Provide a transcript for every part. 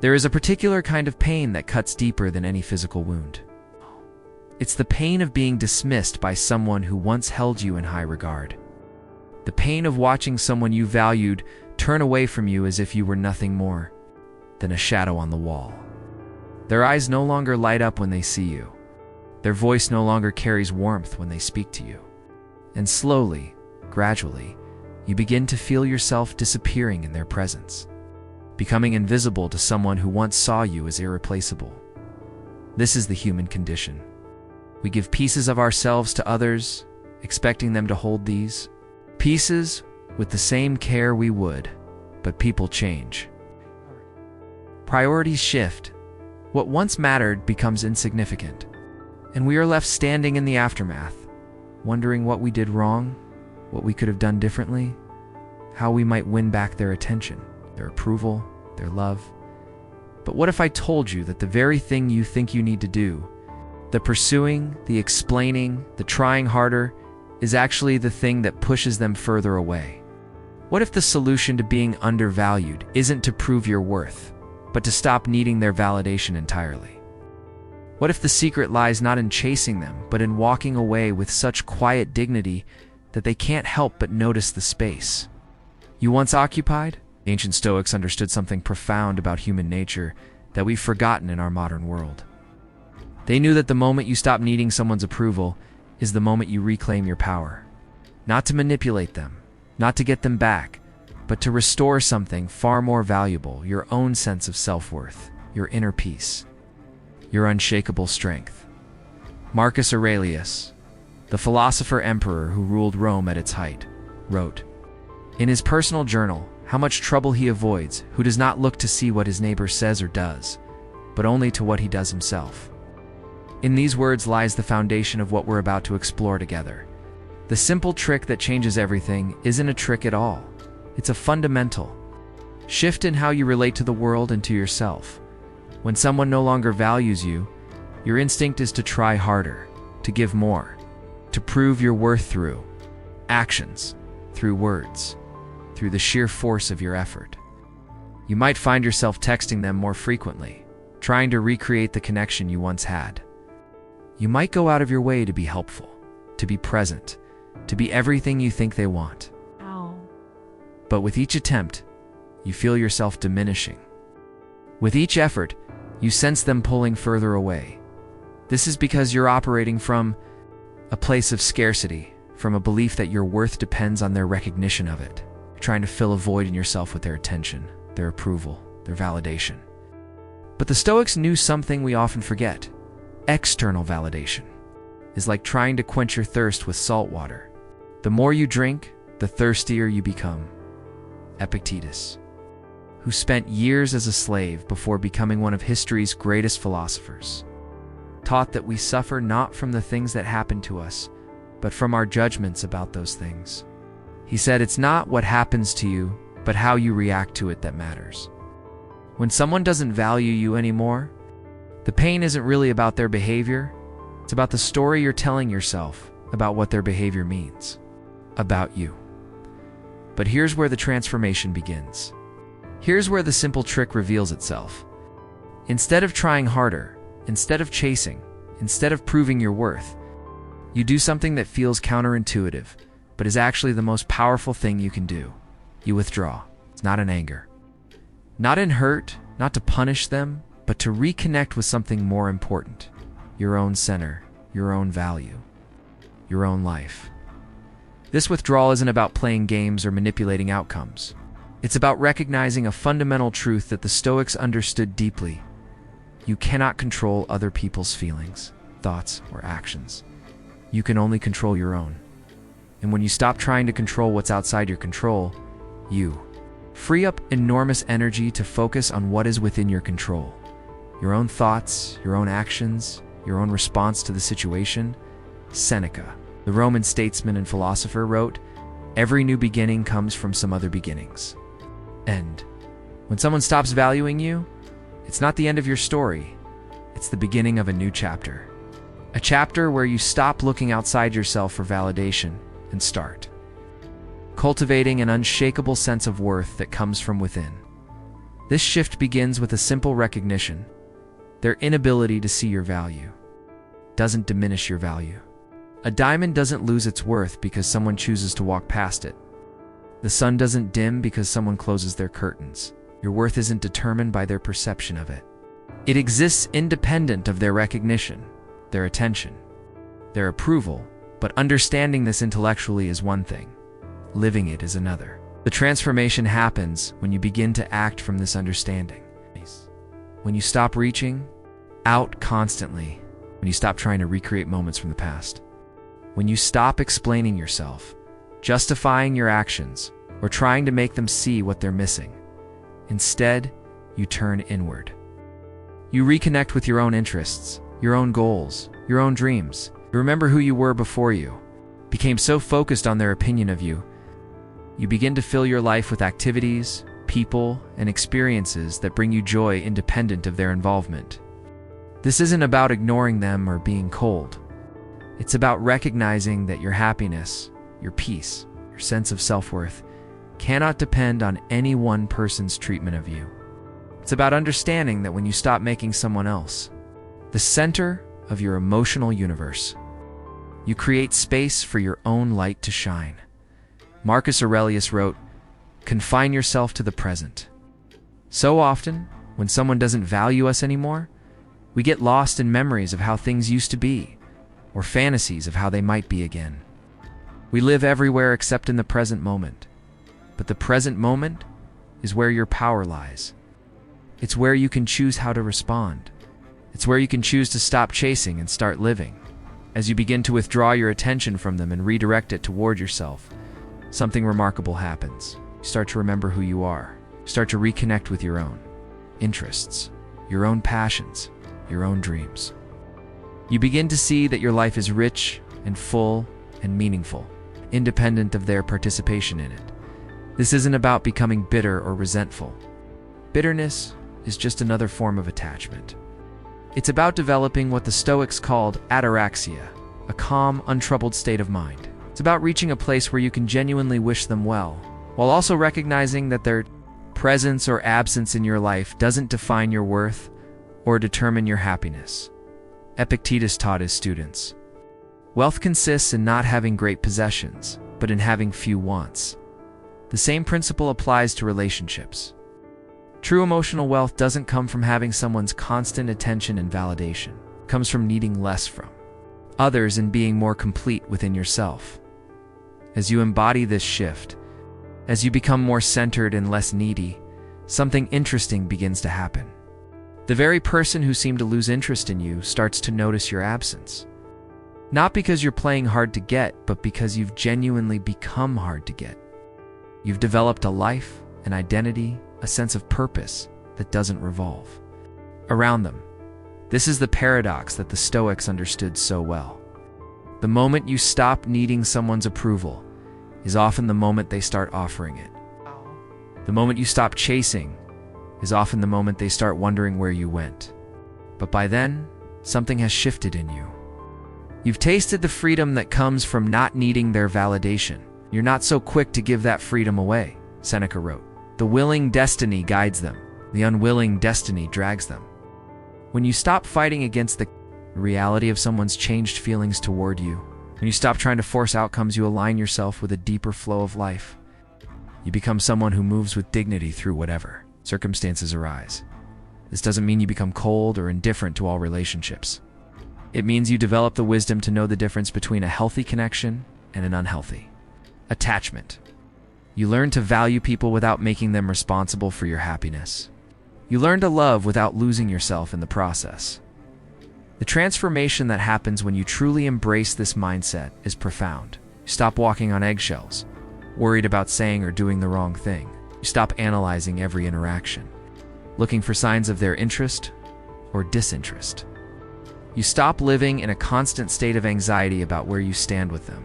There is a particular kind of pain that cuts deeper than any physical wound. It's the pain of being dismissed by someone who once held you in high regard. The pain of watching someone you valued turn away from you as if you were nothing more than a shadow on the wall. Their eyes no longer light up when they see you. Their voice no longer carries warmth when they speak to you. And slowly, gradually, you begin to feel yourself disappearing in their presence, becoming invisible to someone who once saw you as irreplaceable. This is the human condition. We give pieces of ourselves to others, expecting them to hold these pieces with the same care we would, but people change. Priorities shift. What once mattered becomes insignificant, and we are left standing in the aftermath, wondering what we did wrong, what we could have done differently, how we might win back their attention, their approval, their love. But what if I told you that the very thing you think you need to do, the pursuing, the explaining, the trying harder, is actually the thing that pushes them further away? What if the solution to being undervalued isn't to prove your worth, but to stop needing their validation entirely? What if the secret lies not in chasing them, but in walking away with such quiet dignity that they can't help but notice the space you once occupied? Ancient Stoics understood something profound about human nature that we've forgotten in our modern world. They knew that the moment you stop needing someone's approval is the moment you reclaim your power. Not to manipulate them, not to get them back, but to restore something far more valuable: your own sense of self-worth, your inner peace, your unshakable strength. Marcus Aurelius, the philosopher-emperor who ruled Rome at its height, wrote in his personal journal how much trouble he avoids who does not look to see what his neighbor says or does, but only to what he does himself. In these words lies the foundation of what we're about to explore together. The simple trick that changes everything isn't a trick at all. It's a fundamental shift in how you relate to the world and to yourself. When someone no longer values you, your instinct is to try harder, to give more, to prove your worth through actions, through words, through the sheer force of your effort. You might find yourself texting them more frequently, trying to recreate the connection you once had. You might go out of your way to be helpful, to be present, to be everything you think they want. But with each attempt, you feel yourself diminishing. With each effort, you sense them pulling further away. This is because you're operating from a place of scarcity, from a belief that your worth depends on their recognition of it. You're trying to fill a void in yourself with their attention, their approval, their validation. But the Stoics knew something we often forget. External validation is like trying to quench your thirst with salt water. The more you drink, the thirstier you become. Epictetus, who spent years as a slave before becoming one of history's greatest philosophers, taught that we suffer not from the things that happen to us, but from our judgments about those things. He said, it's not what happens to you, but how you react to it that matters. When someone doesn't value you anymore, the pain isn't really about their behavior. It's about the story you're telling yourself about what their behavior means about you. But here's where the transformation begins. Here's where the simple trick reveals itself. Instead of trying harder, instead of chasing, instead of proving your worth, you do something that feels counterintuitive, but is actually the most powerful thing you can do. You withdraw. It's not in anger, not in hurt, not to punish them, but to reconnect with something more important: your own center, your own value, your own life. This withdrawal isn't about playing games or manipulating outcomes. It's about recognizing a fundamental truth that the Stoics understood deeply. You cannot control other people's feelings, thoughts, or actions. You can only control your own. And when you stop trying to control what's outside your control, you free up enormous energy to focus on what is within your control. Your own thoughts, your own actions, your own response to the situation. Seneca, the Roman statesman and philosopher, wrote, "Every new beginning comes from some other beginnings." And when someone stops valuing you, it's not the end of your story. It's the beginning of a new chapter. A chapter where you stop looking outside yourself for validation and start cultivating an unshakable sense of worth that comes from within. This shift begins with a simple recognition. Their inability to see your value doesn't diminish your value. A diamond doesn't lose its worth because someone chooses to walk past it. The sun doesn't dim because someone closes their curtains. Your worth isn't determined by their perception of it. It exists independent of their recognition, their attention, their approval, but understanding this intellectually is one thing. Living it is another. The transformation happens when you begin to act from this understanding. When you stop reaching out constantly, when you stop trying to recreate moments from the past, when you stop explaining yourself, justifying your actions, or trying to make them see what they're missing. Instead, you turn inward. You reconnect with your own interests, your own goals, your own dreams. You remember who you were before you became so focused on their opinion of you. You begin to fill your life with activities, people, and experiences that bring you joy independent of their involvement. This isn't about ignoring them or being cold. It's about recognizing that your happiness, your peace, your sense of self-worth cannot depend on any one person's treatment of you. It's about understanding that when you stop making someone else the center of your emotional universe, you create space for your own light to shine. Marcus Aurelius wrote, "Confine yourself to the present." So often, when someone doesn't value us anymore, we get lost in memories of how things used to be, or fantasies of how they might be again. We live everywhere except in the present moment. But the present moment is where your power lies. It's where you can choose how to respond. It's where you can choose to stop chasing and start living. As you begin to withdraw your attention from them and redirect it toward yourself, something remarkable happens. You start to remember who you are. You start to reconnect with your own interests, your own passions, your own dreams. You begin to see that your life is rich and full and meaningful, independent of their participation in it. This isn't about becoming bitter or resentful. Bitterness is just another form of attachment. It's about developing what the Stoics called ataraxia, a calm, untroubled state of mind. It's about reaching a place where you can genuinely wish them well, while also recognizing that their presence or absence in your life doesn't define your worth or determine your happiness. Epictetus taught his students, "Wealth consists in not having great possessions, but in having few wants." The same principle applies to relationships. True emotional wealth doesn't come from having someone's constant attention and validation. It comes from needing less from others and being more complete within yourself. As you embody this shift, as you become more centered and less needy, something interesting begins to happen. The very person who seemed to lose interest in you starts to notice your absence. Not because you're playing hard to get, but because you've genuinely become hard to get. You've developed a life, an identity, a sense of purpose that doesn't revolve around them. This is the paradox that the Stoics understood so well. The moment you stop needing someone's approval is often the moment they start offering it. The moment you stop chasing is often the moment they start wondering where you went. But by then, something has shifted in you. You've tasted the freedom that comes from not needing their validation. You're not so quick to give that freedom away, Seneca wrote. The willing destiny guides them. The unwilling destiny drags them. When you stop fighting against the reality of someone's changed feelings toward you, when you stop trying to force outcomes, you align yourself with a deeper flow of life. You become someone who moves with dignity through whatever circumstances arise. This doesn't mean you become cold or indifferent to all relationships. It means you develop the wisdom to know the difference between a healthy connection and an unhealthy attachment. You learn to value people without making them responsible for your happiness. You learn to love without losing yourself in the process. The transformation that happens when you truly embrace this mindset is profound. You stop walking on eggshells, worried about saying or doing the wrong thing. You stop analyzing every interaction, looking for signs of their interest or disinterest. You stop living in a constant state of anxiety about where you stand with them.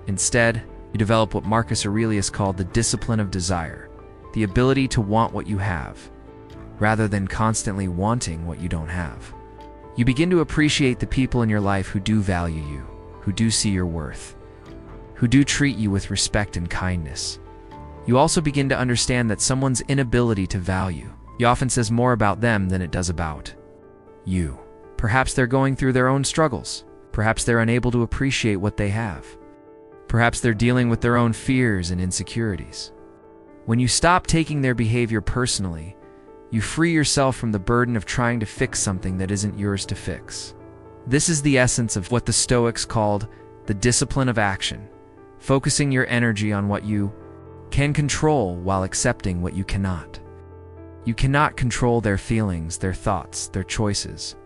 Instead, you develop what Marcus Aurelius called the discipline of desire, the ability to want what you have, rather than constantly wanting what you don't have. You begin to appreciate the people in your life who do value you, who do see your worth, who do treat you with respect and kindness. You also begin to understand that someone's inability to value It often says more about them than it does about you. Perhaps they're going through their own struggles. Perhaps they're unable to appreciate what they have. Perhaps they're dealing with their own fears and insecurities. When you stop taking their behavior personally, you free yourself from the burden of trying to fix something that isn't yours to fix. This is the essence of what the Stoics called the discipline of action, focusing your energy on what you can control while accepting what you cannot. You cannot control their feelings, their thoughts, their choices,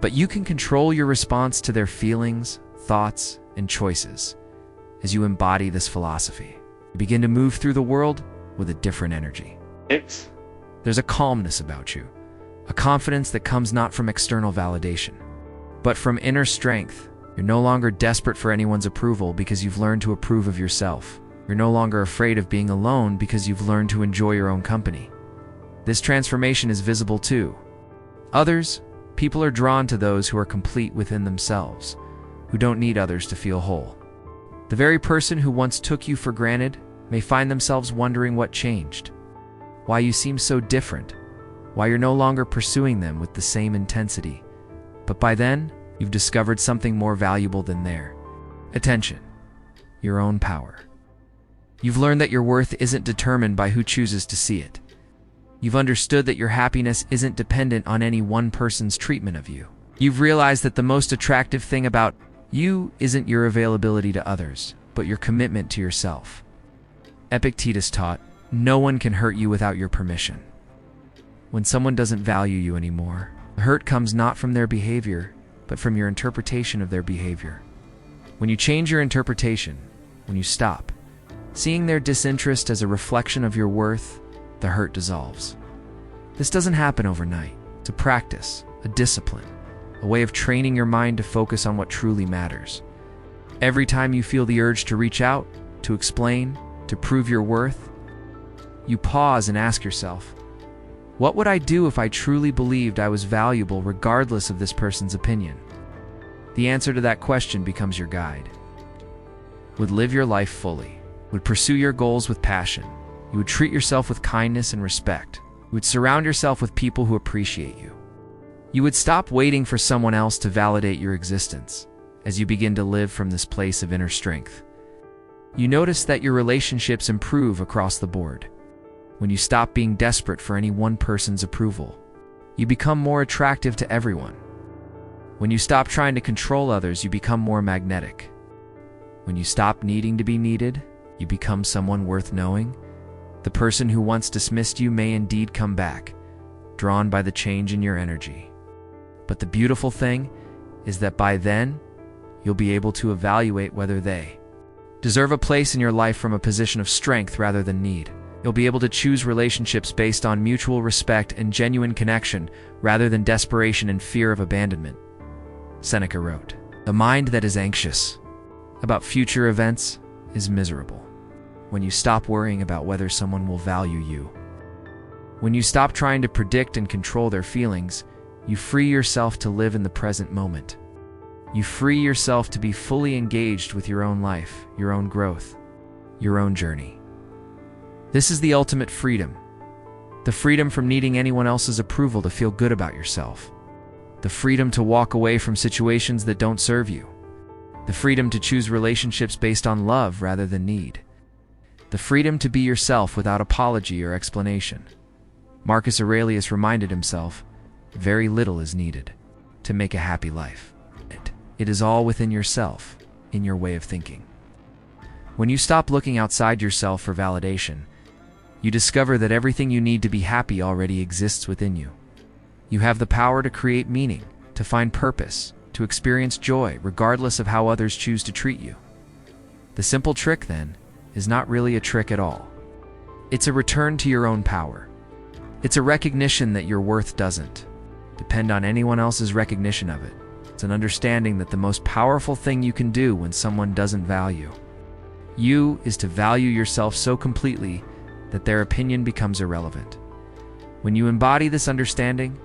but you can control your response to their feelings, thoughts, and choices. As you embody this philosophy, you begin to move through the world with a different energy. There's a calmness about you, a confidence that comes not from external validation, but from inner strength. You're no longer desperate for anyone's approval because you've learned to approve of yourself. You're no longer afraid of being alone because you've learned to enjoy your own company. This transformation is visible too. Others, people are drawn to those who are complete within themselves, who don't need others to feel whole. The very person who once took you for granted may find themselves wondering what changed, why you seem so different, why you're no longer pursuing them with the same intensity. But by then, you've discovered something more valuable than their attention, your own power. You've learned that your worth isn't determined by who chooses to see it. You've understood that your happiness isn't dependent on any one person's treatment of you. You've realized that the most attractive thing about you isn't your availability to others, but your commitment to yourself. Epictetus taught, no one can hurt you without your permission. When someone doesn't value you anymore, the hurt comes not from their behavior, but from your interpretation of their behavior. When you change your interpretation, when you stop seeing their disinterest as a reflection of your worth, the hurt dissolves. This doesn't happen overnight. It's a practice, a discipline, a way of training your mind to focus on what truly matters. Every time you feel the urge to reach out, to explain, to prove your worth, you pause and ask yourself, what would I do if I truly believed I was valuable regardless of this person's opinion? The answer to that question becomes your guide. Would live your life fully, would pursue your goals with passion, you would treat yourself with kindness and respect, you would surround yourself with people who appreciate you. You would stop waiting for someone else to validate your existence as you begin to live from this place of inner strength. You notice that your relationships improve across the board. When you stop being desperate for any one person's approval, you become more attractive to everyone. When you stop trying to control others, you become more magnetic. When you stop needing to be needed, you become someone worth knowing. The person who once dismissed you may indeed come back, drawn by the change in your energy. But the beautiful thing is that by then, you'll be able to evaluate whether they deserve a place in your life from a position of strength rather than need. You'll be able to choose relationships based on mutual respect and genuine connection rather than desperation and fear of abandonment. Seneca wrote, "The mind that is anxious about future events is miserable." When you stop worrying about whether someone will value you, when you stop trying to predict and control their feelings, you free yourself to live in the present moment. You free yourself to be fully engaged with your own life, your own growth, your own journey. This is the ultimate freedom. The freedom from needing anyone else's approval to feel good about yourself. The freedom to walk away from situations that don't serve you. The freedom to choose relationships based on love rather than need. The freedom to be yourself without apology or explanation. Marcus Aurelius reminded himself, very little is needed to make a happy life. It is all within yourself, in your way of thinking. When you stop looking outside yourself for validation, you discover that everything you need to be happy already exists within you. You have the power to create meaning, to find purpose, to experience joy, regardless of how others choose to treat you. The simple trick, then, is not really a trick at all. It's a return to your own power. It's a recognition that your worth doesn't depend on anyone else's recognition of it. It's an understanding that the most powerful thing you can do when someone doesn't value you is to value yourself so completely that their opinion becomes irrelevant. When you embody this understanding,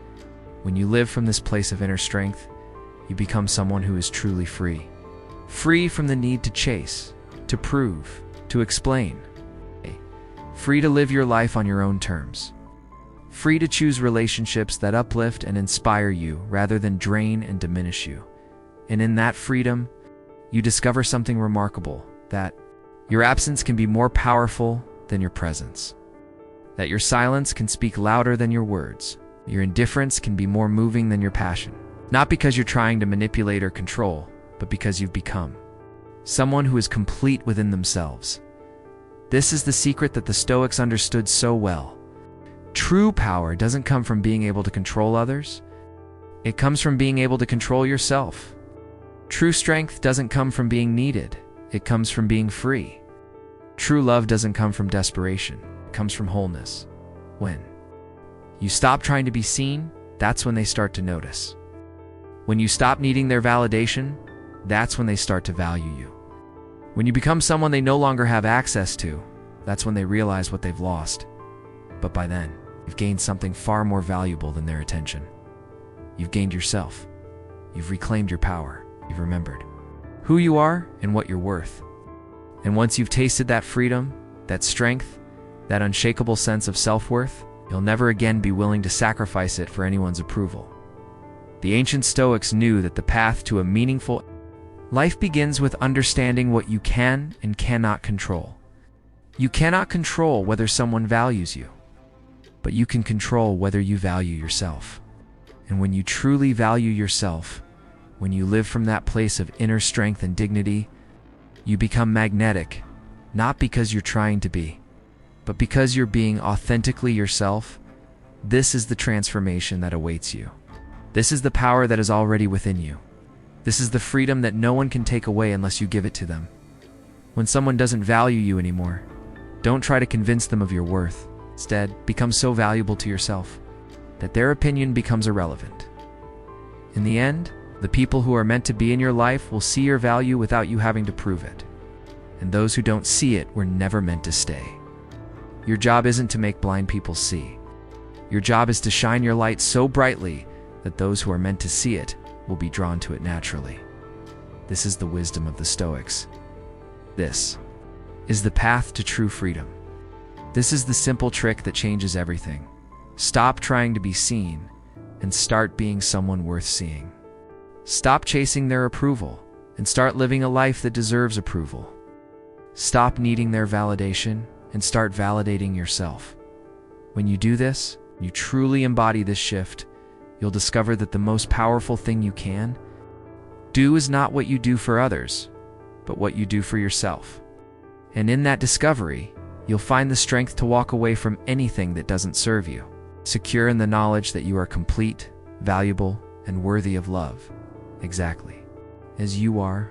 when you live from this place of inner strength, you become someone who is truly free. Free from the need to chase, to prove, to explain. Free to live your life on your own terms. free to choose relationships that uplift and inspire you rather than drain and diminish you. And in that freedom, you discover something remarkable, that your absence can be more powerful than your presence, that your silence can speak louder than your words, your indifference can be more moving than your passion, not because you're trying to manipulate or control, but because you've become someone who is complete within themselves. This is the secret that the Stoics understood so well. True power doesn't come from being able to control others. It comes from being able to control yourself. True strength doesn't come from being needed. It comes from being free. True love doesn't come from desperation. It comes from wholeness. When you stop trying to be seen, that's when they start to notice. When you stop needing their validation, that's when they start to value you. When you become someone they no longer have access to, that's when they realize what they've lost. But by then, you've gained something far more valuable than their attention. You've gained yourself. You've reclaimed your power. You've remembered who you are and what you're worth. And once you've tasted that freedom, that strength, that unshakable sense of self-worth, you'll never again be willing to sacrifice it for anyone's approval. The ancient Stoics knew that the path to a meaningful life begins with understanding what you can and cannot control. You cannot control whether someone values you, but you can control whether you value yourself. And when you truly value yourself, when you live from that place of inner strength and dignity, you become magnetic, not because you're trying to be, but because you're being authentically yourself. This is the transformation that awaits you. This is the power that is already within you. This is the freedom that no one can take away unless you give it to them. When someone doesn't value you anymore, don't try to convince them of your worth. Instead, become so valuable to yourself that their opinion becomes irrelevant. In the end, the people who are meant to be in your life will see your value without you having to prove it. And those who don't see it were never meant to stay. Your job isn't to make blind people see. Your job is to shine your light so brightly that those who are meant to see it will be drawn to it naturally. This is the wisdom of the Stoics. This is the path to true freedom. This is the simple trick that changes everything. Stop trying to be seen and start being someone worth seeing. Stop chasing their approval and start living a life that deserves approval. Stop needing their validation and start validating yourself. When you do this, you truly embody this shift, you'll discover that the most powerful thing you can do is not what you do for others, but what you do for yourself. And in that discovery, you'll find the strength to walk away from anything that doesn't serve you, secure in the knowledge that you are complete, valuable, and worthy of love, exactly as you are.